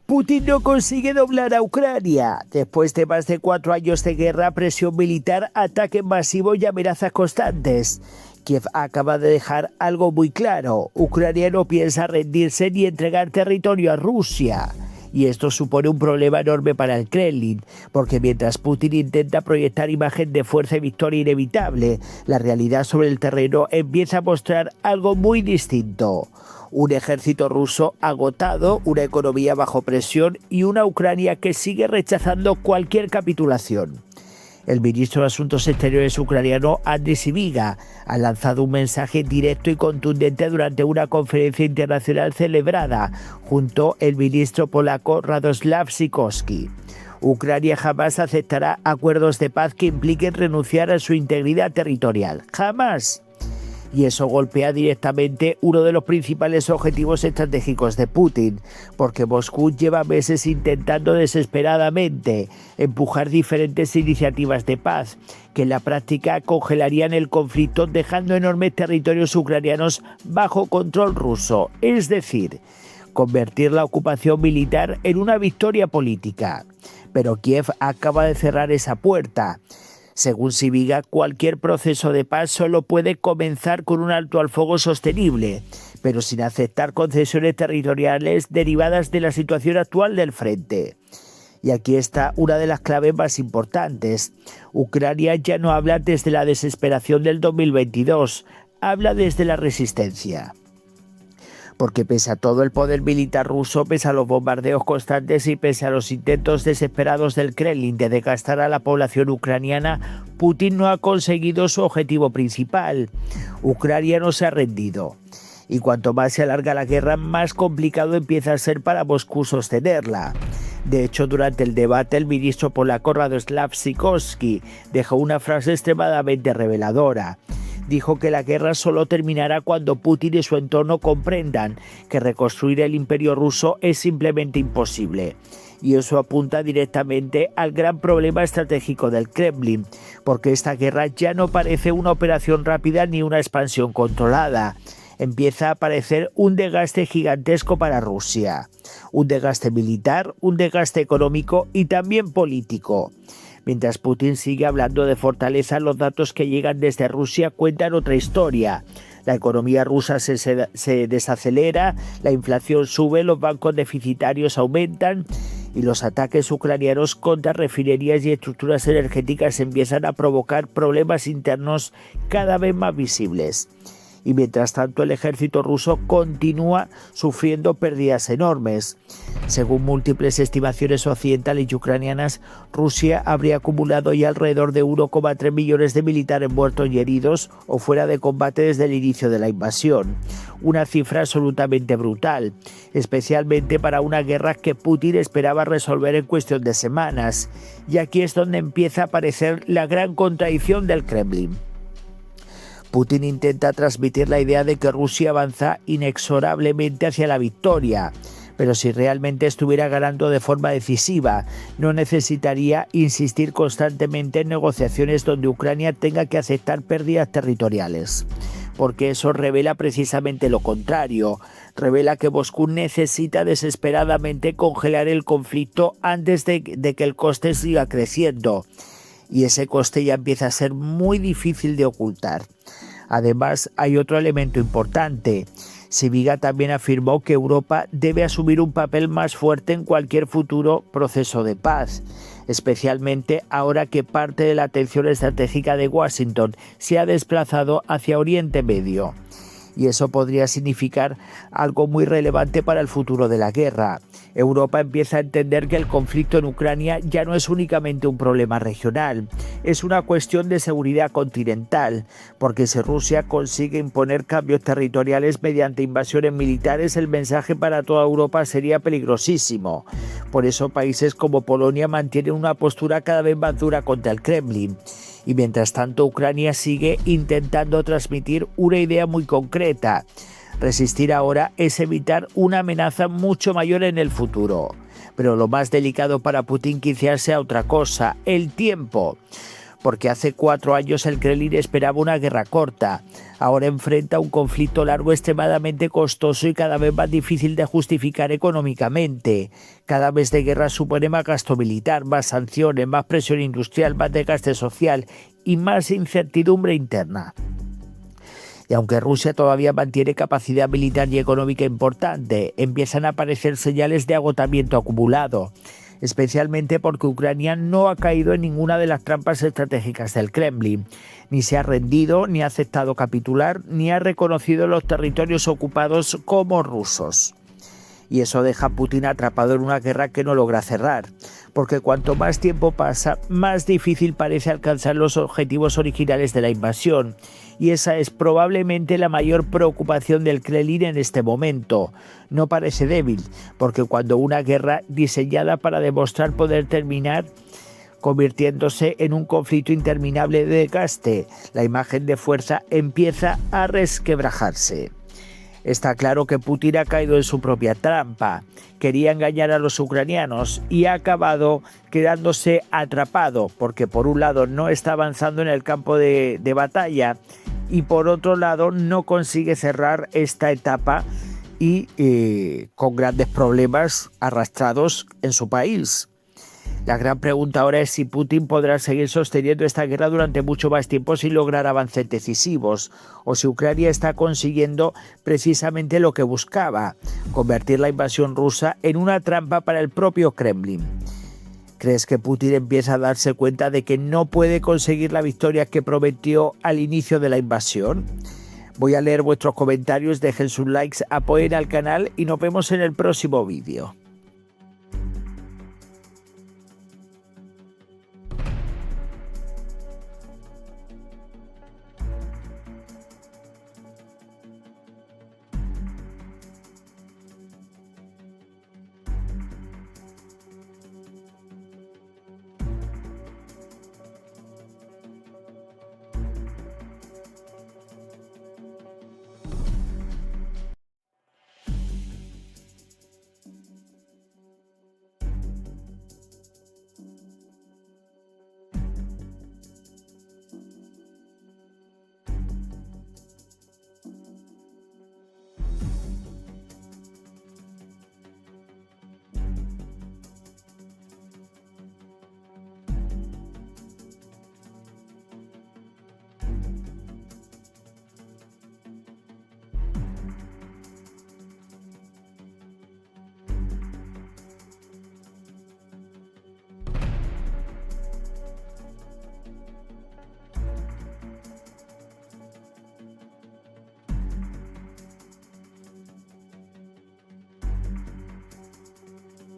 Putin no consigue doblar a Ucrania. Después de más de 4 años de guerra, presión militar, ataque masivo y amenazas constantes, Kiev acaba de dejar algo muy claro. Ucrania no piensa rendirse ni entregar territorio a Rusia. Y esto supone un problema enorme para el Kremlin, porque mientras Putin intenta proyectar imagen de fuerza y victoria inevitable, la realidad sobre el terreno empieza a mostrar algo muy distinto. Un ejército ruso agotado, una economía bajo presión y una Ucrania que sigue rechazando cualquier capitulación. El ministro de Asuntos Exteriores ucraniano, Andriy Sybiga, ha lanzado un mensaje directo y contundente durante una conferencia internacional celebrada junto al ministro polaco Radoslaw Sikorski. Ucrania jamás aceptará acuerdos de paz que impliquen renunciar a su integridad territorial. ¡Jamás! Y eso golpea directamente uno de los principales objetivos estratégicos de Putin, porque Moscú lleva meses intentando desesperadamente empujar diferentes iniciativas de paz, que en la práctica congelarían el conflicto dejando enormes territorios ucranianos bajo control ruso, es decir, convertir la ocupación militar en una victoria política. Pero Kiev acaba de cerrar esa puerta. Según Sybiga, cualquier proceso de paz solo puede comenzar con un alto al fuego sostenible, pero sin aceptar concesiones territoriales derivadas de la situación actual del frente. Y aquí está una de las claves más importantes. Ucrania ya no habla desde la desesperación del 2022, habla desde la resistencia. Porque pese a todo el poder militar ruso, pese a los bombardeos constantes y pese a los intentos desesperados del Kremlin de desgastar a la población ucraniana, Putin no ha conseguido su objetivo principal. Ucrania no se ha rendido. Y cuanto más se alarga la guerra, más complicado empieza a ser para Moscú sostenerla. De hecho, durante el debate, el ministro polaco Radoslaw Sikorski dejó una frase extremadamente reveladora. Dijo que la guerra solo terminará cuando Putin y su entorno comprendan que reconstruir el imperio ruso es simplemente imposible. Y eso apunta directamente al gran problema estratégico del Kremlin, porque esta guerra ya no parece una operación rápida ni una expansión controlada. Empieza a parecer un desgaste gigantesco para Rusia. Un desgaste militar, un desgaste económico y también político. Mientras Putin sigue hablando de fortaleza, los datos que llegan desde Rusia cuentan otra historia. La economía rusa se desacelera, la inflación sube, los bancos deficitarios aumentan y los ataques ucranianos contra refinerías y estructuras energéticas empiezan a provocar problemas internos cada vez más visibles. Y mientras tanto el ejército ruso continúa sufriendo pérdidas enormes. Según múltiples estimaciones occidentales y ucranianas, Rusia habría acumulado ya alrededor de 1,3 millones de militares muertos y heridos o fuera de combate desde el inicio de la invasión. Una cifra absolutamente brutal, especialmente para una guerra que Putin esperaba resolver en cuestión de semanas. Y aquí es donde empieza a aparecer la gran contradicción del Kremlin. Putin intenta transmitir la idea de que Rusia avanza inexorablemente hacia la victoria, pero si realmente estuviera ganando de forma decisiva, no necesitaría insistir constantemente en negociaciones donde Ucrania tenga que aceptar pérdidas territoriales, porque eso revela precisamente lo contrario, revela que Moscú necesita desesperadamente congelar el conflicto antes de que el coste siga creciendo. Y ese coste ya empieza a ser muy difícil de ocultar. Además, hay otro elemento importante. Sybiga también afirmó que Europa debe asumir un papel más fuerte en cualquier futuro proceso de paz, especialmente ahora que parte de la atención estratégica de Washington se ha desplazado hacia Oriente Medio. Y eso podría significar algo muy relevante para el futuro de la guerra. Europa empieza a entender que el conflicto en Ucrania ya no es únicamente un problema regional, es una cuestión de seguridad continental, porque si Rusia consigue imponer cambios territoriales mediante invasiones militares, el mensaje para toda Europa sería peligrosísimo. Por eso países como Polonia mantienen una postura cada vez más dura contra el Kremlin. Y mientras tanto, Ucrania sigue intentando transmitir una idea muy concreta. Resistir ahora es evitar una amenaza mucho mayor en el futuro. Pero lo más delicado para Putin quizás sea otra cosa, el tiempo. porque hace 4 años el Kremlin esperaba una guerra corta. Ahora enfrenta un conflicto largo extremadamente costoso y cada vez más difícil de justificar económicamente. Cada mes de guerra supone más gasto militar, más sanciones, más presión industrial, más desgaste social y más incertidumbre interna. Y aunque Rusia todavía mantiene capacidad militar y económica importante, empiezan a aparecer señales de agotamiento acumulado, especialmente porque Ucrania no ha caído en ninguna de las trampas estratégicas del Kremlin, ni se ha rendido, ni ha aceptado capitular, ni ha reconocido los territorios ocupados como rusos. Y eso deja a Putin atrapado en una guerra que no logra cerrar, porque cuanto más tiempo pasa, más difícil parece alcanzar los objetivos originales de la invasión, y esa es probablemente la mayor preocupación del Kremlin en este momento. No parece débil, porque cuando una guerra diseñada para demostrar poder terminar convirtiéndose en un conflicto interminable de desgaste, la imagen de fuerza empieza a resquebrajarse. Está claro que Putin ha caído en su propia trampa. Quería engañar a los ucranianos y ha acabado quedándose atrapado, porque por un lado no está avanzando en el campo de batalla y por otro lado no consigue cerrar esta etapa y con grandes problemas arrastrados en su país. La gran pregunta ahora es si Putin podrá seguir sosteniendo esta guerra durante mucho más tiempo sin lograr avances decisivos, o si Ucrania está consiguiendo precisamente lo que buscaba, convertir la invasión rusa en una trampa para el propio Kremlin. ¿Crees que Putin empieza a darse cuenta de que no puede conseguir la victoria que prometió al inicio de la invasión? Voy a leer vuestros comentarios, dejen sus likes, apoyen al canal y nos vemos en el próximo vídeo.